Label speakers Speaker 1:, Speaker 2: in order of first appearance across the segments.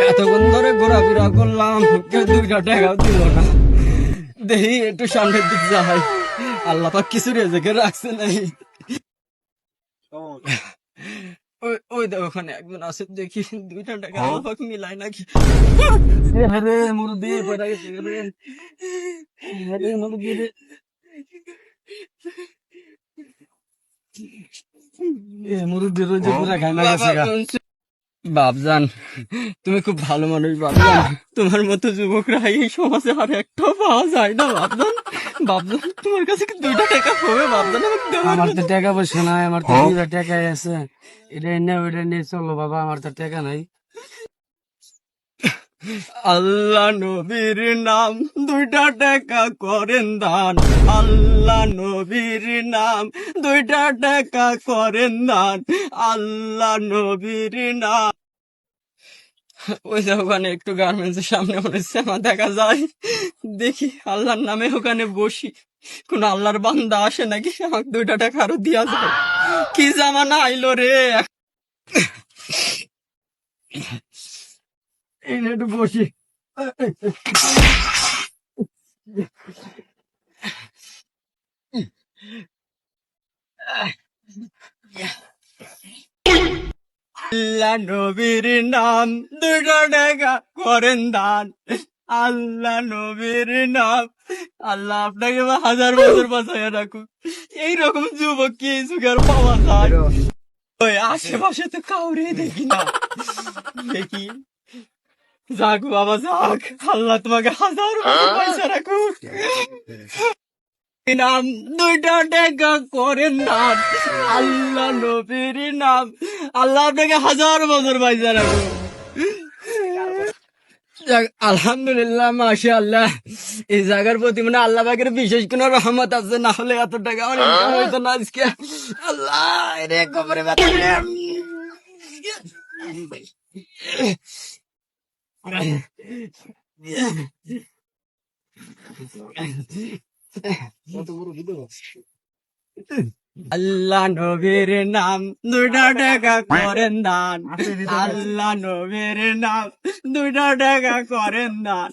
Speaker 1: এতক্ষণ ধরে ঘোরাফেরা করলাম, কেউ 2টা টাকাও দিল না। দেখি একটু সামনের দিক যাই, আল্লাহ পাক কিছু রেজেকে রাখছে নাই। ওই দেখ ওখানে একজন আছে, দেখি 2টা টাকা আল্লাহ পাক মিলায় নাকি। রে মুরব্বি পড়ে গেছে রে, রে মুরব্বি রে। মুরব্বি রোজে পুরা ঘামা গেছে গা। বাপজান, তুমি খুব ভালো মানুষ বাপজান। তোমার মতো যুবকরা এই সমাজে আর একটাও পাওয়া যায় না বাপজান। বাপজান, তোমার কাছে কি 2টা টাকা হবে বাপজান?
Speaker 2: আমার তো টাকা পয়সা নাই, আমার তো 2টা টাকাই আছে। এটা এনে ওইটা নিয়ে চলো বাবা, আমার তো টাকা নাই।
Speaker 1: আল্লাহ নবীর নাম 2টা টাকা করেন দান। আল্লাহ নবীর নাম 2টা টাকা করেন দান। আল্লাহ নবীর নাম। ওই যে ওখানে একটু গার্মেন্টসের সামনে মনে হচ্ছে আমার দেখা যায়, দেখি আল্লাহর নামে ওখানে বসি, কোন আল্লাহর বান্দা আসে নাকি আমাকে 2টা টাকা আরো দিয়া যায়। কি জামানা আইলো রে। এই নে একটু বসি। আল্লাহ নবীর নাম 2টা টাকা করেন দান। আল্লাহ নবীর নাম। আল্লাহ আপনাকে 1000 বছর বাঁচাইয়া রাখুক। এইরকম যুবক কি এই যুগে আর পাওয়া যায়? ওই আশেপাশে তো কাউরে দেখি না। দেখি, যাক বাবা যাক, আল্লাহ তোমাকে 1000 বছর পয়সা রাখুক। নাম 2টা টাকা করেন দান। আল্লাহ নবীর নাম। আল্লাহ আপনাকে 1000 বছর পয়সা রাখুক। যাক, আলহামদুলিল্লাহ, মাশাআল্লাহ। এই জায়গার প্রতি মানে আল্লাহ পাকের বিশেষ কোন রহমত আছে, না হলে এত টাকা আমার ইনকাম হইতো না আজকে। আল্লাহ রে, কবরে ব্যথা রে। আল্লাহ নবীর নাম 2টা টাকা করেন দান। আল্লাহ নবীর নাম 2টা টাকা করেন দান।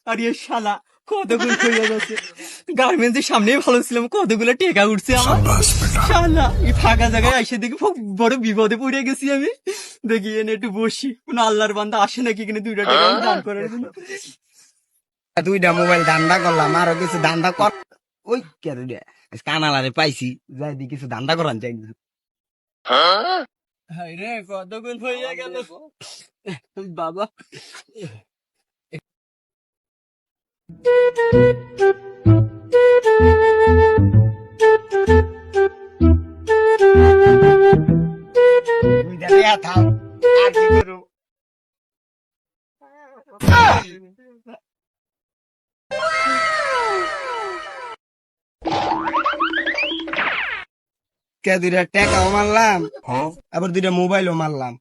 Speaker 1: আরে শালা, কতগুলো হয়ে যাচ্ছে। গার্মেন্টসের সামনেই ভালো ছিলাম, কতগুলো টেকা উঠছে আমার। শালা, এই ফাঁকা জায়গায় এসে দেখি খুব বড় বিপদে পড়ে গেছি আমি। দেখি এনে একটু বসি, কোন আল্লাহর বান্দা আসে নাকি কিনে 2টা টাকা দান করার জন্য।
Speaker 2: 2টা মোবাইল ধান্দা করলাম, আরো কিছু ধান্দা কর। ওই কেন রে, কানালারে পাইছি, যাই দি কিছু ধান্দা করান চাই না।
Speaker 1: হায় রে, কতগুলো হয়ে গেল বাবা।
Speaker 2: থাম, আর কি করু। কে 2টা টাকাও মারলাম, আবার 2টা মোবাইলও মারলাম।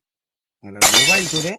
Speaker 2: মোবাইল করে